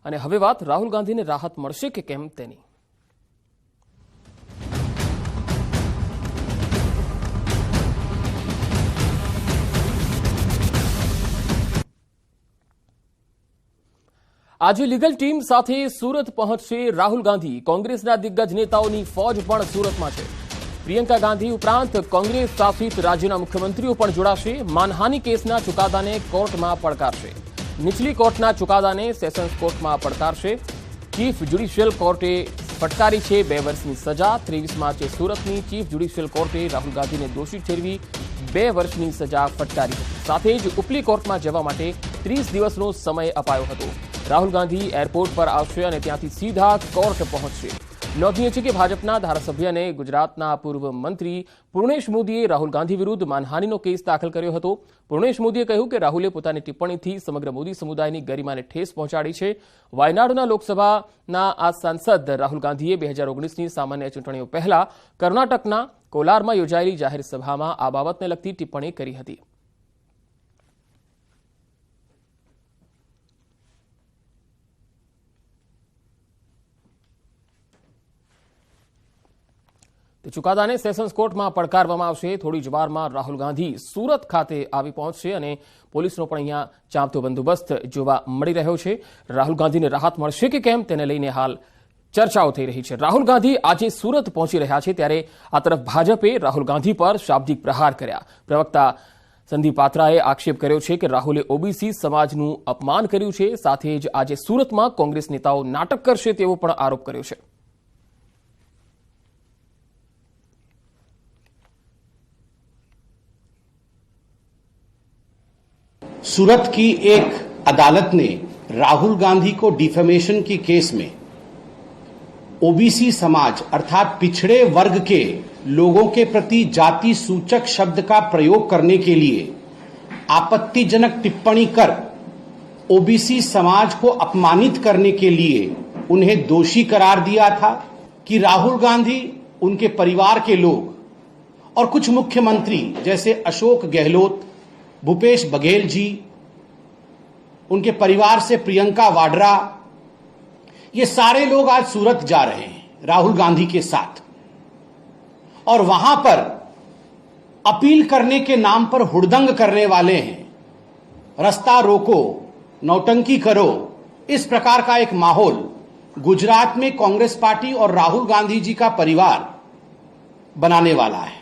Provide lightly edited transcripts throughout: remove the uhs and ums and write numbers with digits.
અને હવે વાત રાહુલ ગાંધીને રાહત મળશે કે કેમ તેની. આજે લીગલ ટીમ સાથે સુરત પહોંચશે રાહુલ ગાંધી. કોંગ્રેસના દિગ્ગજ નેતાઓની ફોજ પણ સુરતમાં છે. પ્રિયંકા ગાંધી ઉપરાંત કોંગ્રેસ શાસિત રાજ્યના મુખ્યમંત્રીઓ પણ જોડાશે. માનહાનિ કેસના ચુકાદાને કોર્ટમાં પડકારશે. નીચલી કોર્ટના ચુકાદાને સેશન્સ કોર્ટમાં પડકારશે. ચીફ જ્યુડિશિયલ કોર્ટે ફટકારી છે 2 વર્ષની સજા. 23 માર્ચે સુરતની ચીફ જ્યુડિશિયલ કોર્ટે રાહુલ ગાંધીને દોષી ઠેરવી 2 વર્ષની સજા ફટકારી હતી. સાથે જ ઉપલી કોર્ટમાં જવા માટે 30 દિવસનો સમય અપાયો હતો. રાહુલ ગાંધી એરપોર્ટ પર આવશે અને ત્યાંથી સીધા કોર્ટ પહોંચશે. નોંધનીય છે કે ભાજપના ધારાસભ્ય અને ગુજરાતના પૂર્વ મંત્રી પૂર્ણેશ મોદીએ રાહુલ ગાંધી વિરુદ્ધ માનહાનિનો કેસ દાખલ કર્યો હતો. પૂર્ણેશ મોદીએ કહ્યું કે રાહુલે પોતાની ટિપ્પણીથી સમગ્ર મોદી સમુદાયની ગરિમાને ઠેસ પહોંચાડી છે. વાયનાડના લોકસભાના આ સાંસદ રાહુલ ગાંધીએ 2019ની સામાન્ય ચૂંટણીઓ પહેલા કર્ણાટકના કોલારમાં યોજાયેલી જાહેર સભામાં આ બાબતને લગતી ટિપ્પણી કરી હતી. ચુકાદાને સેશન્સ કોર્ટમાં પડકારવામાં આવશે. થોડી જ વારમાં રાહુલ ગાંધી સુરત ખાતે આવી પહોંચશે અને પોલીસનો પણ અહીંયા ચાંપતો બંદોબસ્ત જોવા મળી રહ્યો છે. રાહુલ ગાંધીને રાહત મળશે કે કેમ તેને લઈને હાલ ચર્ચાઓ થઈ રહી છે. રાહુલ ગાંધી આજે સુરત પહોંચી રહ્યા છે ત્યારે આ તરફ ભાજપે રાહુલ ગાંધી પર શાબ્દિક પ્રહાર કર્યા. પ્રવક્તા સંદીપ પાત્રાએ આક્ષેપ કર્યો છે કે રાહુલે ઓબીસી સમાજનું અપમાન કર્યું છે. સાથે જ આજે સુરતમાં કોંગ્રેસ નેતાઓ નાટક કરશે તેવો પણ આરોપ કર્યો છે. सूरत की एक अदालत ने राहुल गांधी को डिफेमेशन की केस में ओबीसी समाज अर्थात पिछड़े वर्ग के लोगों के प्रति जाति सूचक शब्द का प्रयोग करने के लिए आपत्तिजनक टिप्पणी कर ओबीसी समाज को अपमानित करने के लिए उन्हें दोषी करार दिया था कि राहुल गांधी, उनके परिवार के लोग और कुछ मुख्यमंत्री जैसे अशोक गहलोत, भूपेश बघेल जी, उनके परिवार से प्रियंका वाड्रा, ये सारे लोग आज सूरत जा रहे हैं राहुल गांधी के साथ और वहां पर अपील करने के नाम पर हुड़दंग करने वाले हैं. रास्ता रोको, नौटंकी करो, इस प्रकार का एक माहौल गुजरात में कांग्रेस पार्टी और राहुल गांधी जी का परिवार बनाने वाला है.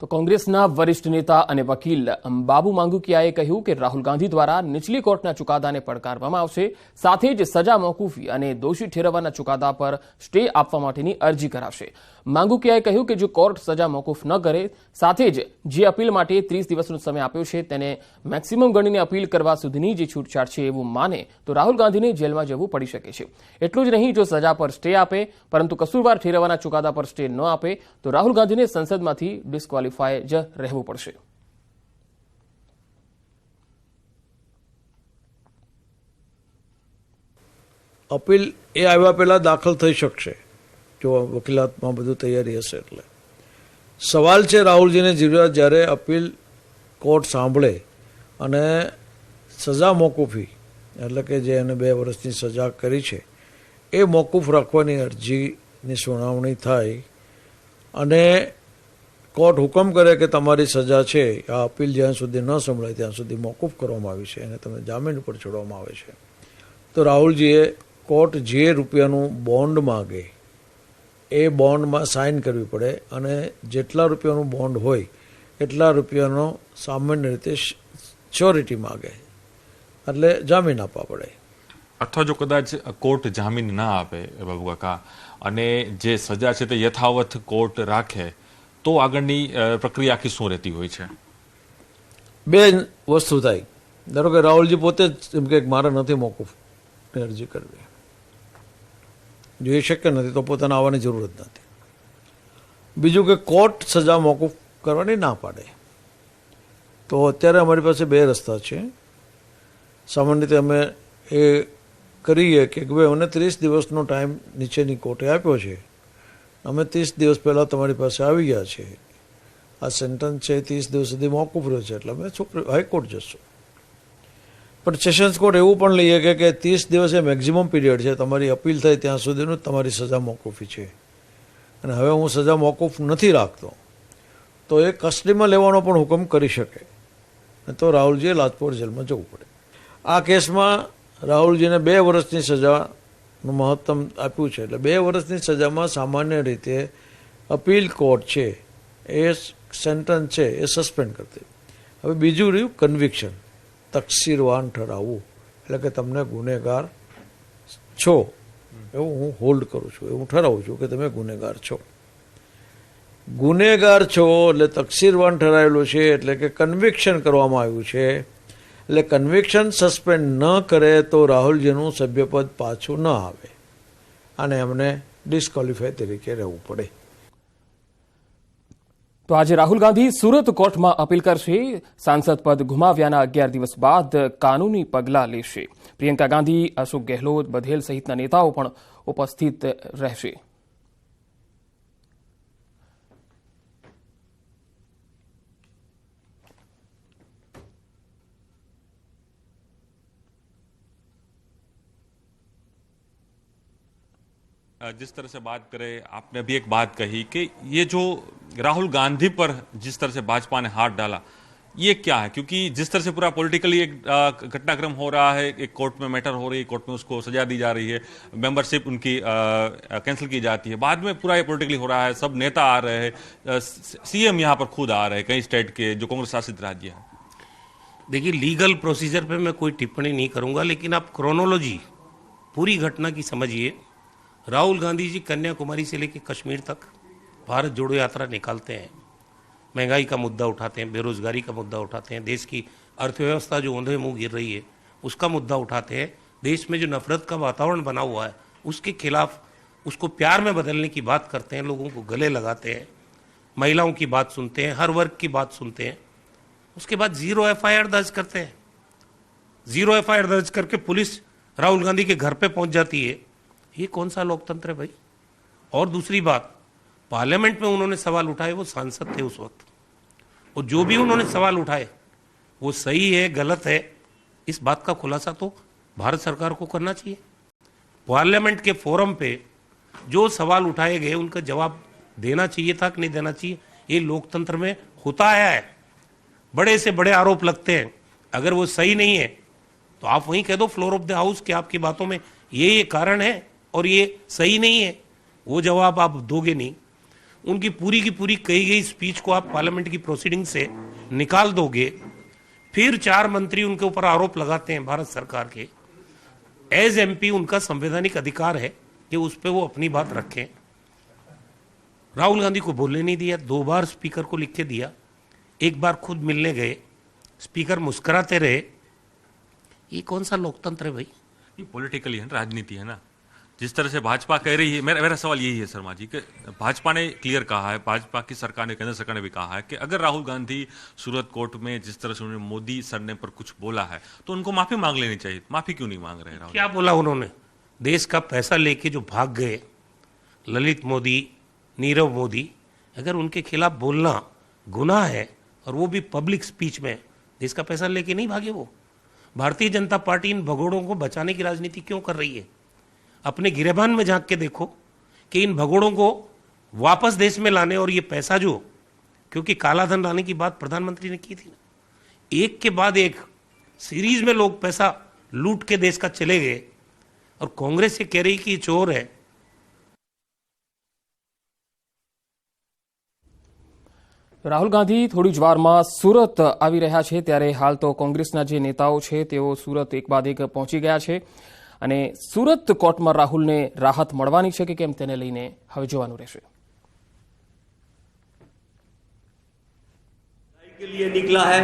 તો કોંગ્રેસના વરિષ્ઠ નેતા અને વકીલ બાબુ માંગુકિયાએ કહ્યું કે રાહુલ ગાંધી દ્વારા નીચલી કોર્ટના ચુકાદાને પડકારવામાં આવશે. સાથે જ સજા મોકૂફી અને દોષી ઠેરવવાના ચુકાદા પર સ્ટે આપવા માટેની અરજી કરાશે. માંગુકિયાએ કહ્યું કે જો કોર્ટ સજા મોકૂફ ન કરે, સાથે જ જે અપીલ માટે 30 દિવસનો સમય આપ્યો છે તેને મેક્સિમમ ગણીને અપીલ કરવા સુધીની જે છૂટછાટ છે એવું માને તો રાહુલ ગાંધીને જેલમાં જવું પડી શકે છે. એટલું જ નહીં, જો સજા પર સ્ટે આપે પરંતુ કસૂરવાર ઠેરવવાના ચુકાદા પર સ્ટે ન આપે તો રાહુલ ગાંધીને સંસદમાંથી ડિસ્ક્વોલિફાય જ રહેવું પડશે. અપીલ એ આવ્યા પહેલા દાખલ થઈ શકશે જો વકીલાતમાં બધું તૈયારી હશે. એટલે સવાલ છે રાહુલજીને જ્યારે અપીલ કોર્ટ સાંભળે અને સજા મોકૂફી એટલે કે જે એને 2 વર્ષની સજા કરી છે એ મોકૂફ રાખવાની અરજીની સુનાવણી થાય અને કોર્ટ હુકમ કરે કે તમારી સજા છે આ અપીલ જ્યાં સુધી ન સંભળાય ત્યાં સુધી મોકૂફ કરવામાં આવી છે અને તમને જામીન ઉપર છોડવામાં આવે છે, તો રાહુલજીએ કોર્ટ જે રૂપિયાનું બોન્ડ માગે એ બોન્ડમાં સાઇન કરવી પડે અને જેટલા રૂપિયાનું બોન્ડ હોય એટલા રૂપિયાનો સામાન્ય રીતે શ્યોરિટી માગે એટલે જામીન આપવા પડે. અથવા જો કદાચ કોર્ટ જામીન ના આપે બાબુ કાકા અને જે સજા છે તે યથાવત કોર્ટ રાખે તો આગળની પ્રક્રિયા આખી શું રહેતી હોય છે? 2 વસ્તુ થાય. ધારો કે રાહુલજી પોતે જ એમ કે મારે નથી મોકૂફની અરજી કરવી, જો એ શક્ય નથી તો પોતાને આવવાની જરૂર જ નથી. બીજું કે કોર્ટ સજા મોકૂફ કરવાની ના પાડે. તો અત્યારે અમારી પાસે 2 રસ્તા છે. સામાન્ય રીતે અમે એ કરીએ કે ભાઈ અમને 30 દિવસનો ટાઈમ નીચેની કોર્ટે આપ્યો છે, અમે 30 દિવસ પહેલાં તમારી પાસે આવી ગયા છે, આ સેન્ટન્સ છે 30 દિવસ સુધી મોકૂફ રહ્યો છે એટલે અમે હાઈકોર્ટ જશું. પણ સેશન્સ કોર્ટ એવું પણ લઈએ કે 30 દિવસે મેક્ઝિમમ પીરિયડ છે, તમારી અપીલ થાય ત્યાં સુધીનું તમારી સજા મોકૂફી છે, અને હવે હું સજા મોકૂફ નથી રાખતો તો એ કસ્ટડીમાં લેવાનો પણ હુકમ કરી શકે, તો રાહુલજીએ લાજપોર જેલમાં જવું પડે. આ કેસમાં રાહુલજીને 2 વર્ષની સજાનું મહત્તમ આપ્યું છે, એટલે 2 વર્ષની સજામાં સામાન્ય રીતે અપીલ કોર્ટ છે એ સેન્ટન્સ છે એ સસ્પેન્ડ કરતી. હવે બીજું રહ્યું કન્વિક્શન, તકસીરવાન ઠરાવવું, એટલે કે તમને ગુનેગાર છો એવું હું હોલ્ડ કરું છું, એવું ઠરાવું છું કે તમે ગુનેગાર છો. ગુનેગાર છો એટલે તકસીરવાન ઠરાવેલું છે, એટલે કે કન્વિક્શન કરવામાં આવ્યું છે. એટલે કન્વિક્શન સસ્પેન્ડ ન કરે તો રાહુલજીનું સભ્યપદ પાછું ન આવે અને એમને ડિસ્ક્વોલિફાય તરીકે રહેવું પડે. તો આજે રાહુલ ગાંધી સુરત કોર્ટમાં અપીલ કરશે. સાંસદ પદ ગુમાવ્યાના 11 દિવસ બાદ કાનૂની પગલાં લેશે. પ્રિયંકા ગાંધી, અશોક ગેહલોત, બધેલ સહિતના નેતાઓ પણ ઉપસ્થિત રહેશે. जिस तरह से बात करें, आपने अभी एक बात कही कि ये जो राहुल गांधी पर जिस तरह से भाजपा ने हाथ डाला, ये क्या है? क्योंकि जिस तरह से पूरा पॉलिटिकली एक घटनाक्रम हो रहा है, एक कोर्ट में मैटर हो रही है, कोर्ट में उसको सजा दी जा रही है, मेंबरशिप उनकी कैंसिल की जाती है, बाद में पूरा ये पॉलिटिकली हो रहा है, सब नेता आ रहे हैं, सीएम यहाँ पर खुद आ रहे हैं कई स्टेट के जो कांग्रेस शासित राज्य है. देखिए, लीगल प्रोसीजर पे मैं कोई टिप्पणी नहीं करूंगा, लेकिन आप क्रोनोलॉजी पूरी घटना की समझिए. राहुल गांधी जी कन्याकुमारी से लेकर कश्मीर तक भारत जोड़ो यात्रा निकालते हैं, महंगाई का मुद्दा उठाते हैं, बेरोजगारी का मुद्दा उठाते हैं, देश की अर्थव्यवस्था जो औंधे मुंह गिर रही है उसका मुद्दा उठाते हैं, देश में जो नफरत का वातावरण बना हुआ है उसके खिलाफ उसको प्यार में बदलने की बात करते हैं, लोगों को गले लगाते हैं, महिलाओं की बात सुनते हैं, हर वर्ग की बात सुनते हैं. उसके बाद 0 FIR दर्ज करते हैं. 0 FIR दर्ज करके पुलिस राहुल गांधी के घर पे पहुंच जाती है. ये कौन सा लोकतंत्र है भाई? और दूसरी बात, पार्लियामेंट में उन्होंने सवाल उठाए, वो सांसद थे उस वक्त, और जो भी उन्होंने सवाल उठाए वो सही है गलत है, इस बात का खुलासा तो भारत सरकार को करना चाहिए. पार्लियामेंट के फोरम पे जो सवाल उठाए गए उनका जवाब देना चाहिए था कि नहीं देना चाहिए. ये लोकतंत्र में होता आया है. बड़े से बड़े आरोप लगते हैं, अगर वो सही नहीं है तो आप वहीं कह दो फ्लोर ऑफ द हाउस कि आपकी बातों में ये कारण है और ये सही नहीं है. वो जवाब आप दोगे नहीं. उनकी पूरी की पूरी कही गई स्पीच को आप पार्लियामेंट की प्रोसीडिंग से निकाल दोगे. फिर 4 मंत्री उनके ऊपर आरोप लगाते हैं भारत सरकार के. एज MP उनका संवैधानिक अधिकार है कि उस पर वो अपनी बात रखें. राहुल गांधी को बोलने नहीं दिया, 2 बार स्पीकर को लिख के दिया, 1 बार खुद मिलने गए, स्पीकर मुस्कुराते रहे. ये कौन सा लोकतंत्र है भाई? ये पॉलिटिकली है ना, राजनीति है ना. जिस तरह से भाजपा कह रही है, मेरा सवाल यही है शर्मा जी कि भाजपा ने क्लियर कहा है, भाजपा की सरकार ने, केंद्र सरकार ने भी कहा है कि अगर राहुल गांधी सूरत कोर्ट में जिस तरह से उन्होंने मोदी सरने पर कुछ बोला है तो उनको माफी मांग लेनी चाहिए. माफी क्यों नहीं मांग रहे राहुल? क्या बोला उन्होंने? देश का पैसा लेके जो भाग गए ललित मोदी, नीरव मोदी, अगर उनके खिलाफ बोलना गुनाह है और वो भी पब्लिक स्पीच में, देश का पैसा लेके नहीं भागे वो. भारतीय जनता पार्टी इन भगोड़ों को बचाने की राजनीति क्यों कर रही है? अपने गिरेबान में झांक के देखो कि इन भगोड़ों को वापस देश में लाने, और ये पैसा जो, क्योंकि काला धन लाने की बात प्रधानमंत्री ने की थी ना, एक के बाद एक सीरीज में लोग पैसा लूट के देश का चले गए, और कांग्रेस ये कह रही कि ये चोर है. રાહુલ ગાંધી થોડી જ વારમાં સુરત આવી રહ્યા છે, ત્યારે હાલ તો કોંગ્રેસના જે નેતાઓ છે તેઓ સુરત એક બાદ એક પહોંચી ગયા છે, અને સુરત કોર્ટમાં રાહુલને રાહત મળવાની છે કે કેમ તેને લઈને હવે જોવાનું રહેશે. के लिए निकला है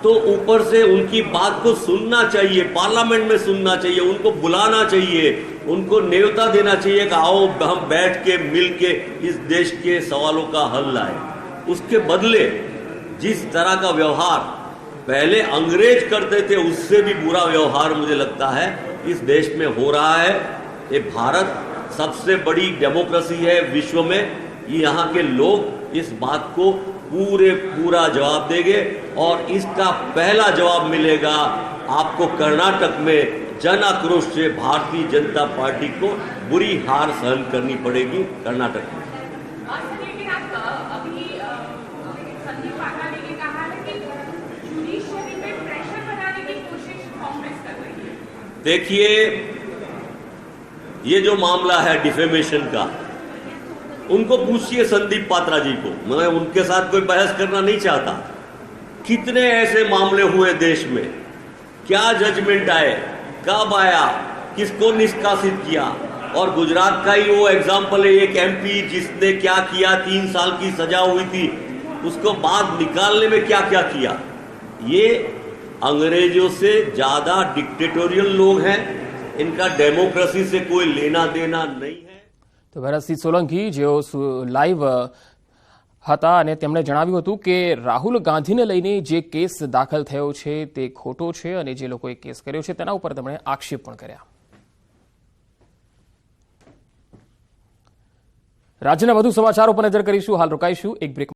तो ऊपर से उनकी बात को सुनना चाहिए, पार्लियामेंट में सुनना चाहिए, उनको बुलाना चाहिए, उनको न्योता देना चाहिए कि आओ हम बैठ के मिल के इस देश के सवालों का हल लाएं. उसके बदले जिस तरह का व्यवहार पहले अंग्रेज करते थे उससे भी बुरा व्यवहार मुझे लगता है इस देश में हो रहा है. ये भारत सबसे बड़ी डेमोक्रेसी है विश्व में. यहाँ के लोग इस बात को पूरा जवाब देंगे. और इसका पहला जवाब मिलेगा आपको कर्नाटक में। जन आक्रोश से भारतीय जनता पार्टी को बुरी हार सहन करनी पड़ेगी कर्नाटक में। लेकिन आप अभी संदीप पात्रा ने ये कहा है कि जुडिशरी में प्रेशर बनाने की कोशिश कांग्रेस कर रही है। देखिए, ये जो मामला है डिफेमेशन का, उनको पूछिए संदीप पात्रा जी को। मैं उनके साथ कोई बहस करना नहीं चाहता। कितने ऐसे मामले हुए देश में, क्या जजमेंट आए, कब आया, किसको निष्कासित किया। और गुजरात का ही वो एग्जाम्पल है, एक एमपी जिसने क्या किया, 3 साल की सजा हुई थी, उसको बाद निकालने में क्या क्या किया। ये अंग्रेजों से ज्यादा डिक्टेटोरियल लोग हैं, इनका डेमोक्रेसी से कोई लेना देना नहीं है। તો ભરતસિંહ સોલંકી જેઓ લાઈવ હતા અને તેમણે જણાવ્યું હતું કે રાહુલ ગાંધીને લઈને જે કેસ દાખલ થયો છે તે ખોટો છે અને જે લોકોએ કેસ કર્યો છે તેના ઉપર તેમણે આક્ષેપ પણ કર્યા। રાજ્યના વધુ સમાચારો પર નજર કરીશું, હાલ રોકાઈશું એક બ્રેક।